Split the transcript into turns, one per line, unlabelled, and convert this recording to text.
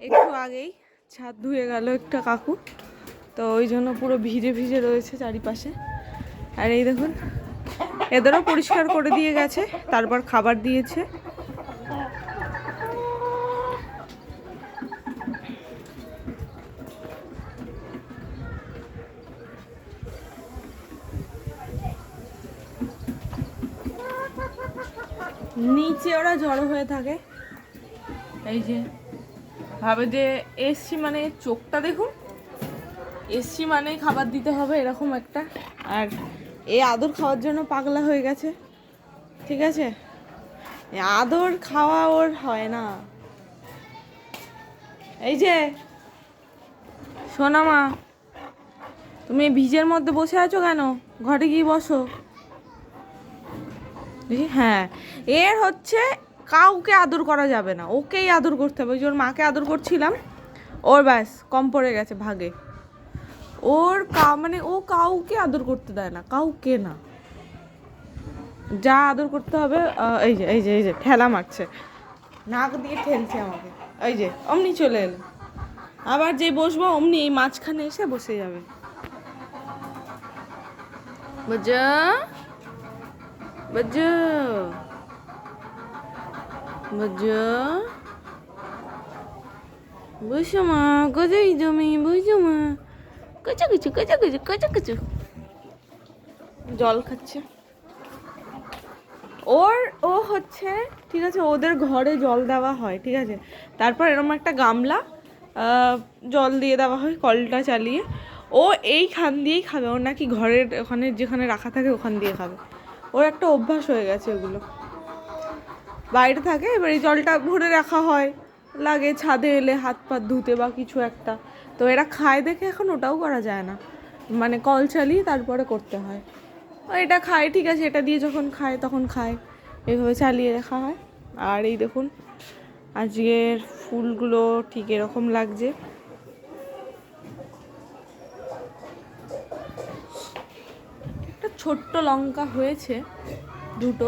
একটু আগেই ছাদ ধুয়ে গেল একটা কাকু, তো ওই জন্য পুরো ভিজে ভিজে রয়েছে চারিপাশে। আর এই দেখুন, এদেরও পরিষ্কার করে দিয়ে গেছে, তারপর খাবার দিয়েছে। নিচে ওরা জড়ো হয়ে থাকে, এই যে ভাবে যে এসছি মানে চোখটা দেখুন, এসছি মানে খাবার দিতে হবে এরকম একটা। আর এই আদর খাওয়ার জন্য পাগলা হয়ে গেছে, ঠিক আছে? আদর খাওয়া ওর হয় না। এই যে সোনা মা, তুমি ভিজের মধ্যে বসে আছো কেন? ঘরে গিয়ে বসো। হ্যাঁ, এর হচ্ছে কাউকে আদর করা যাবে না, ওকেই আদর করতে হবে। ওর মাকে আদর করছিলাম, ওর ব্যাস কম পড়ে গেছে ভাগে। ওর মানে ও কাউকে আদর করতে দেয় না, কাউকে না। যা আদর করতে হবে, এই যে এই যে এই যে ঠেলা মারছে, নাক দিয়ে ঠেলছে আমাকে। এই যে অমনি চলে এলো, আবার যে বসবো অমনি এই মাঝখানে এসে বসে যাবে। বুঝছো বুঝছো বুঝছো? বুঝছো মা? কোথায় জমি? বুঝছো মা? কুচু কুচু কুচু কুচু কুচু কুচু জল খাচ্ছে। ও হচ্ছে, ঠিক আছে, ওদের ঘরে জল দেওয়া হয়, ঠিক আছে, তারপর এরকম একটা গামলা জল দিয়ে দেওয়া হয় কলটা চালিয়ে। ও এইখান দিয়েই খাবে, ওর নাকি ঘরের ওখানে যেখানে রাখা থাকে ওখান দিয়ে খাবে। ওর একটা অভ্যাস হয়ে গেছে ওগুলো। বাইরে থাকে, এবার এই জলটা ভরে রাখা হয়, লাগে ছাদে এলে হাত পা ধুতে বা কিছু একটা। তো এরা খায় দেখে এখন ওটাও করা যায় না, মানে কল চালিয়ে তারপরে করতে হয়। এটা খায়, ঠিক আছে, এটা দিয়ে যখন খায় তখন খায়, এইভাবে চালিয়ে রাখা হয়। আর এই দেখুন আজকের ফুলগুলো ঠিক এরকম লাগছে। একটা ছোট্ট লঙ্কা হয়েছে দুটো,